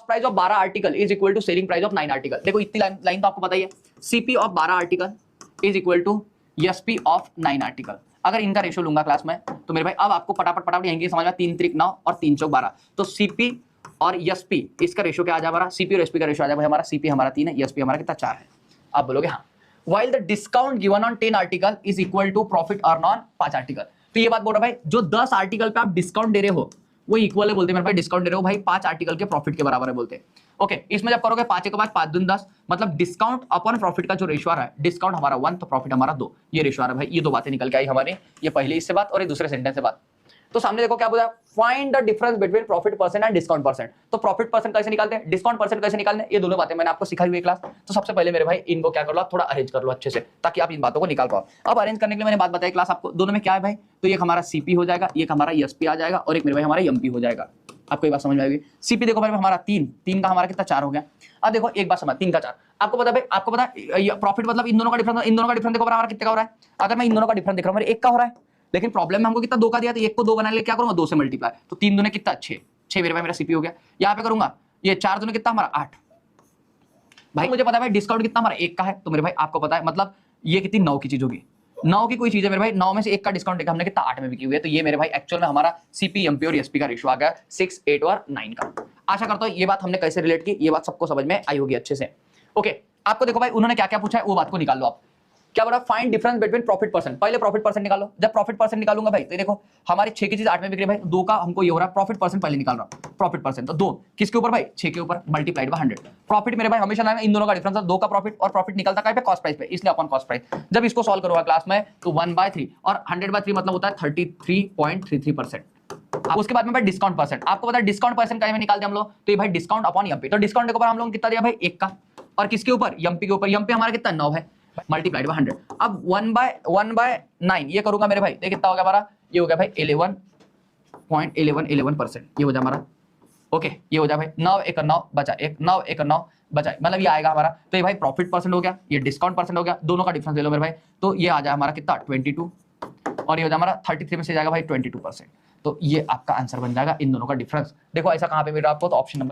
Price of 12 article is equal to selling price of 9 article. देखो इतनी line तो आपको पता ही है, CP of 12 article is equal to SP of 9 article. अगर इनका रेशियो लूंगा क्लास में तो मेरे भाई अब आपको फटाफट यहीं की समझ में 3 त्रिक 9 और 3 चौक 12, तो सीपी और एसपी इसका रेशियो क्या आ जाए हमारा, सीपी और एसपी का रेशियो आ जाए भाई हमारा, सीपी हमारा 3 है, एसपी हमारा कितना 4 है। आप बोलोगे हाँ, while the discount given on 10 article is equal to profit earned on 5 article. तो ये बात बोल रहा है भाई जो 10 आर्टिकल पे आप डिस्काउंट दे रहे हो वो इक्वल है बोलते हैं मेरे भाई, डिस्काउंट दे रहे हो भाई 5 आर्टिकल के प्रॉफिट के बराबर है बोलते हैं। ओके, इसमें जब करोगे 5 के बाद 5 दूनी 10, मतलब डिस्काउंट अपॉन प्रॉफिट का जो रेशियो आ रहा है, डिस्काउंट हमारा 1 तो प्रॉफिट हमारा 2, ये रेशियो आ रहा है भाई। ये दो बातें निकल के आई हमारे, ये पहले इससे बात और ये दूसरे सेंटेंस से बात। तो सामने देखो क्या बोला, find the difference between profit percent and discount percent. तो प्रॉफिट परसेंट कैसे निकालते हैं, डिस्काउंट परसेंट कैसे निकालते हैं, ये दोनों बातें मैंने आपको सिखाई हुई क्लास। तो सबसे पहले मेरे भाई इनको क्या कर लो, थोड़ा अरेंज कर लो अच्छे से, ताकि आप इन बातों को निकाल पाओ। अब अरेंज करने के लिए मैंने बात बताई क्लास आपको, दोनों में क्या है भाई, तो एक हमारा सीपी हो जाएगा, एक हमारा एसपी आ जाएगा और एक मेरे भाई हमारा एमपी हो जाएगा। आपको ये बात समझ में आएगी। सीपी देखो भाई हमारा 3 का हमारा कितना 4 हो गया। अब देखो एक बात समझ, 3 का 4 आपको पता है भाई, आपको पता है प्रॉफिट मतलब इन दोनों का डिफरेंस, इन दोनों का डिफरेंस देखो हमारा कितने का हो रहा है। अगर मैं इन दोनों का डिफरेंस देख रहा हूं मेरे 1 का हो रहा है, लेकिन प्रॉब्लम में हमको कितना 2 का दिया, तो 1 को 2 बनाने के लिए क्या करूंगा, 2 से मल्टीप्लाई, तो 3 दूने कितना 6 मेरे भाई मेरा सीपी हो गया। यहाँ पे करूंगा ये 4 दूने कितना हमारा 8 भाई। मुझे पता है भाई डिस्काउंट कितना हमारा 1 का है, तो मेरे भाई आपको पता है मतलब ये कितनी 9 की चीज होगी, 9 की कोई चीज है मेरे भाई, 9 में से 1 का डिस्काउंट देखा हमने कितना 8 में बिकी हुई है। तो ये मेरे भाई एक्चुअल में हमारा सीपी एमपी और एसपी का रेशियो आ गया 6, 8 और 9 का। आशा करता हूं ये बात हमने कैसे रिलेट की, ये बात सबको समझ में आई होगी अच्छे से। ओके, आपको देखो भाई उन्होंने क्या क्या पूछा है वो बात को निकाल लो आप। क्या बोला, find difference between profit percent. पहले प्रॉफिट परसेंट निकालो। जब प्रॉफिट परसेंट निकालूंगा भाई तो देखो हमारी 6 की चीज 8 में बिक रही है भाई, 2 का हमको ये हो रहा है प्रॉफिट परसेंट पहले निकाल रहा हूं। प्रॉफिट परसेंट तो 2 किसके ऊपर भाई, 6 के ऊपर, मल्टीप्लाइड बाय 100। प्रॉफिट मेरे भाई हमेशा लाना इन दोनों का डिफरेंस है, 2 का प्रॉफिट और प्रॉफिट निकलता है पे कॉस्ट प्राइस पे, इसलिए अपन कॉस्ट प्राइस। जब इसको सॉल्व करूंगा क्लास में तो 1/3 और 100/3 मतलब होता है 33.33%। उसके बाद में भाई डिस्काउंट परसेंट, आपको पता है डिस्काउंट परसेंट कैसे निकालते हैं हम लोग, तो ये भाई डिस्काउंट अपॉन एमपी। तो डिस्काउंट के ऊपर हम लोग कितना दिया भाई 1 का, और किसके ऊपर, एमपी के ऊपर। एमपी हमारा कितना 9 है, मल्टीप्लाइड बाय 100। अब 1/9 ये करूंगा मेरे भाई, ये कितना हो गया हमारा, ये हो गया भाई 11.11% ये हो जाए हमारा। ओके, ये हो जाए भाई 9 1 9 बचा 1, 9 1 9 बचा, मतलब ये आएगा हमारा। तो ये भाई प्रॉफिट परसेंट हो गया, ये डिस्काउंट परसेंट हो गया, दोनों का डिफरेंस ले लो मेरे भाई, तो ये आ जाए हमारा कितना 22 और ये हो जाए हमारा 33 में से जाएगा भाई 22%। तो ये आपका आंसर बन जाएगा इन दोनों का डिफरेंस। देखो ऐसा कहां पे मिल रहा है आपको, तो ऑप्शन नंबर